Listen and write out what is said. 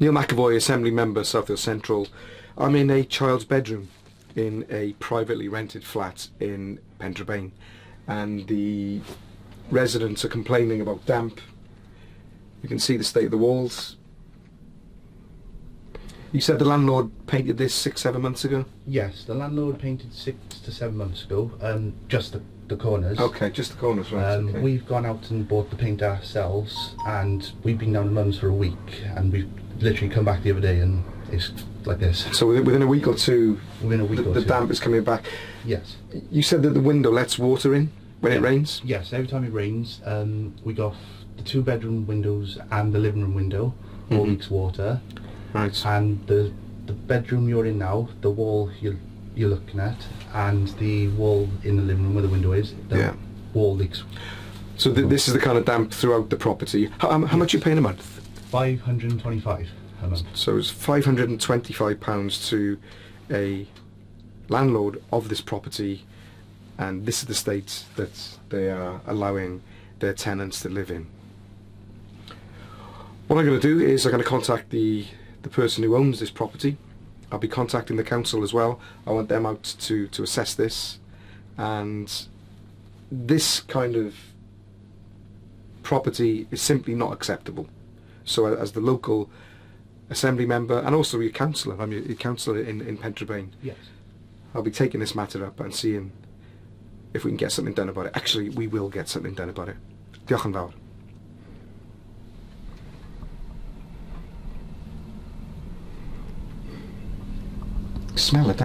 Neil McAvoy, Assembly Member, Southfield Central. I'm in a child's bedroom in a privately rented flat in Tamprwydd, and the residents are complaining about damp. You can see the state of the walls. You said the landlord painted this 6-7 months ago? Yes, the landlord painted 6 to 7 months ago, just the corners. Okay, just the corners, right. Okay. We've gone out and bought the paint ourselves, and we've been down to Mum's for a week, and we've literally come back the other day and it's like this. So within a week or two, the damp is coming back? Yes. You said that the window lets water in when it rains? Yes, every time it rains, we got the 2-bedroom windows and the living room window, all leaks water. Right. And the bedroom you're in now, the wall you're looking at, and the wall in the living room where the window is, the wall leaks. So this is the kind of damp throughout the property. How much are you paying a month? £525 a month. So it's £525 to a landlord of this property, and this is the state that they are allowing their tenants to live in. What I'm going to do is I'm going to contact the person who owns this property. I'll be contacting the council as well. I want them out to assess this, and this kind of property is simply not acceptable. So as the local assembly member, and also your councillor, I'm your councillor in Tamprwydd, yes, I'll be taking this matter up and seeing if we can get something done about it. Actually, we will get something done about it. Diolch yn fawr. Smell it.